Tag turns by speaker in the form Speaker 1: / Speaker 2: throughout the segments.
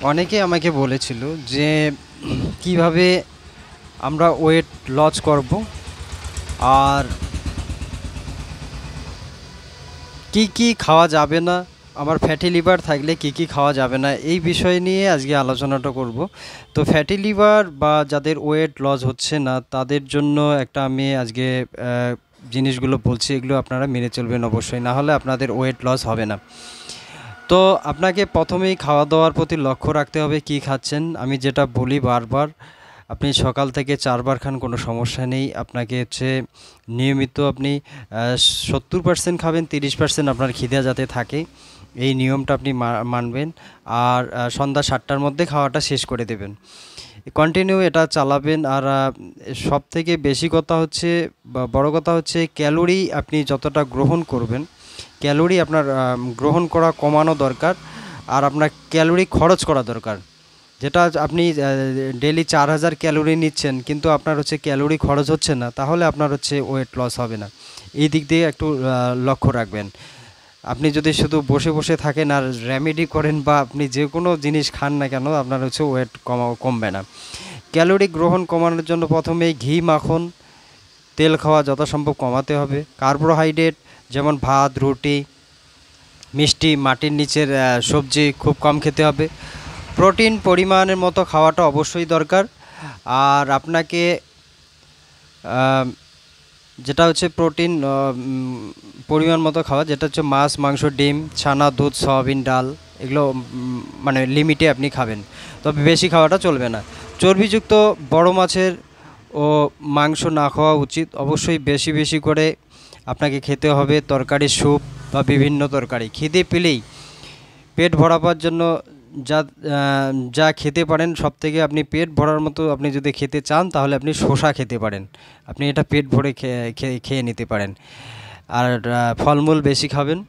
Speaker 1: অনেকে আমাকে বলেছিল যে কিভাবে আমরা ওয়েট লস করব আর কি কি খাওয়া যাবে না, আমার ফ্যাটি লিভার থাকলে কি কি খাওয়া যাবে না এই বিষয় নিয়ে আজকে আলোচনাটা করব। তো ফ্যাটি লিভার বা যাদের ওয়েট লস হচ্ছে না তাদের জন্য একটা আমি আজকে জিনিসগুলো বলছি, এগুলো আপনারা মেনে চলবেন অবশ্যই, না হলে আপনাদের ওয়েট লস হবে না। তো আপনাকে প্রথমেই খাওয়া দাওয়ার প্রতি লক্ষ্য রাখতে হবে কি খাচ্ছেন। আমি যেটা বলি বারবার, আপনি সকাল থেকে 4 বার খান কোনো সমস্যা নেই। আপনাকে হচ্ছে নিয়মিত আপনি 70% খাবেন, 30% আপনার খিদে যাতে থাকে এই নিয়মটা আপনি মানবেন। আর সন্ধ্যা 7টার মধ্যে খাওয়াটা শেষ করে দেবেন, কন্টিনিউ এটা চালাবেন। আর সবথেকে বেশি কথা হচ্ছে বা বড় কথা হচ্ছে ক্যালোরি আপনি যতটা গ্রহণ করবেন, ক্যালোরি আপনার গ্রহণ করা কমানো দরকার। আর আপনার ক্যালোরি খরচ করা দরকার। যেটা আপনি ডেলি 4000 ক্যালোরি নিচ্ছেন কিন্তু আপনার হচ্ছে ক্যালোরি খরচ হচ্ছে না, তাহলে আপনার হচ্ছে ওয়েট লস হবে না। এই দিক দিয়ে একটু লক্ষ্য রাখবেন। আপনি যদি শুধু বসে বসে থাকেন আর রেমেডি করেন বা আপনি যে কোনো জিনিস খান না কেন, আপনার হচ্ছে ওয়েট কমবে না। ক্যালোরি গ্রহণ কমানোর জন্য প্রথমেই ঘি, মাখন, তেল খাওয়া যথাসম্ভব কমাতে হবে। কার্বোহাইড্রেট যেমন ভাত, রুটি, মিষ্টি, মাটির নিচের সবজি খুব কম খেতে হবে। প্রোটিন পরিমাণের মতো খাওয়াটা অবশ্যই দরকার। আর আপনাকে যেটা হচ্ছে প্রোটিন পরিমাণ মতো খাওয়া, যেটা হচ্ছে মাছ, মাংস, ডিম, ছানা, দুধ, সয়াবিন, ডাল, এগুলো মানে লিমিটে আপনি খাবেন, তবে বেশি খাওয়াটা চলবে না। চর্বিযুক্ত বড় মাছের ও মাংস না খাওয়া উচিত। অবশ্যই বেশি বেশি করে আপনাকে খেতে হবে তরকারি, স্যুপ বা বিভিন্ন তরকারি। খিদে পেলেই পেট ভরাবার জন্য যা যা খেতে পারেন, সবথেকে আপনি পেট ভরার মতো আপনি যদি খেতে চান তাহলে আপনি শসা খেতে পারেন, আপনি এটা পেট ভরে খেয়ে নিতে পারেন। আর ফলমূল বেশি খাবেন।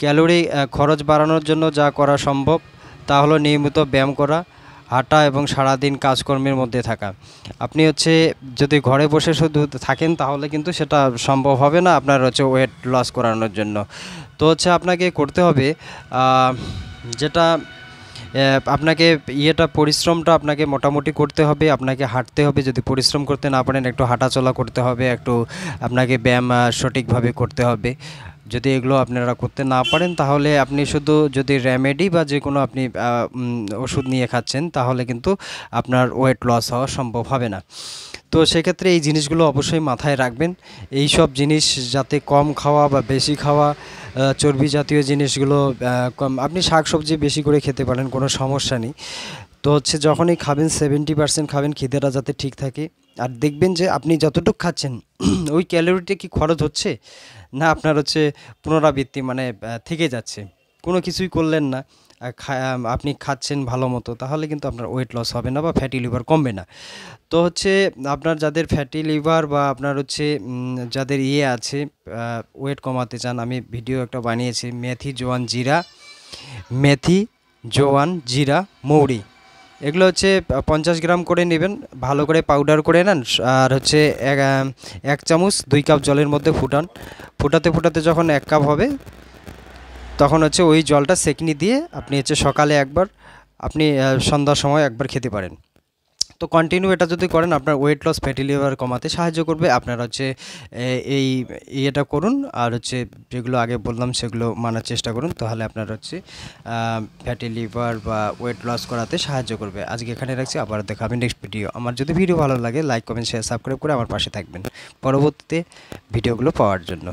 Speaker 1: ক্যালোরি খরচ বাড়ানোর জন্য যা করা সম্ভব তা হলো নিয়মিত ব্যায়াম করা, হাঁটা এবং সারাদিন কাজকর্মের মধ্যে থাকা। আপনি হচ্ছে যদি ঘরে বসে শুধু থাকেন তাহলে কিন্তু সেটা সম্ভব হবে না আপনার হচ্ছে ওয়েট লস করানোর জন্য। তো হচ্ছে আপনাকে করতে হবে যেটা আপনাকে পরিশ্রমটা আপনাকে মোটামুটি করতে হবে। আপনাকে হাঁটতে হবে, যদি পরিশ্রম করতে না পারেন একটু হাঁটাচলা করতে হবে, একটু আপনাকে ব্যায়াম সঠিকভাবে করতে হবে। যদি এগুলো আপনারা করতে না পারেন তাহলে আপনি শুধু যদি রেমেডি বা যে কোনো আপনি ওষুধ নিয়ে খাচ্ছেন তাহলে কিন্তু আপনার ওয়েট লস হওয়া সম্ভব হবে না। তো সেক্ষেত্রে এই জিনিসগুলো অবশ্যই মাথায় রাখবেন। এই সব জিনিস যাতে কম খাওয়া বা বেশি খাওয়া, চর্বি জাতীয় জিনিসগুলো কম, আপনি শাকসবজি বেশি করে খেতে পারেন, কোনো সমস্যা নেই। তো হচ্ছে যখনই খাবেন 70% খাবেন, খিদেটা যাতে ঠিক থাকে। আর দেখবেন যে আপনি যতটুকু খাচ্ছেন ওই ক্যালোরিটা কি খরচ হচ্ছে না আপনার হচ্ছে পুনরাবৃত্তি মানে থেকে যাচ্ছে, কোনো কিছুই করলেন না, আপনি খাচ্ছেন ভালো মতো, তাহলে কিন্তু আপনার ওয়েট লস হবে না বা ফ্যাটি লিভার কমবে না। তো হচ্ছে আপনার যাদের ফ্যাটি লিভার বা আপনার হচ্ছে যাদের আছে ওয়েট কমাতে চান, আমি ভিডিও একটা বানিয়েছি, মেথি, জোয়ান, জিরা, মৌরি, এগুলো হচ্ছে 50 গ্রাম করে নেবেন, ভালো করে পাউডার করে নেন। আর হচ্ছে 1 চামচ 2 কাপ জলের মধ্যে ফুটাতে ফুটাতে যখন 1 কাপ হবে তখন হচ্ছে ওই জলটা সেকনি দিয়ে আপনি হচ্ছে সকালে একবার, আপনি সন্ধ্যার সময় একবার খেতে পারেন। তো কন্টিনিউ এটা যদি করেন আপনার ওয়েট লস, ফ্যাটি লিভার কমাতে সাহায্য করবে। আপনারা হচ্ছে এই ইয়েটা করুন আর হচ্ছে যেগুলো আগে বললাম সেগুলো মানার চেষ্টা করুন, তাহলে আপনার হচ্ছে ফ্যাটি লিভার বা ওয়েট লস করাতে সাহায্য করবে। আজকে এখানে রাখছি, আবার দেখা হবে নেক্সট ভিডিও। আমার যদি ভিডিও ভালো লাগে লাইক, কমেন্ট, শেয়ার, সাবস্ক্রাইব করে আমার পাশে থাকবেন পরবর্তীতে ভিডিওগুলো পাওয়ার জন্য।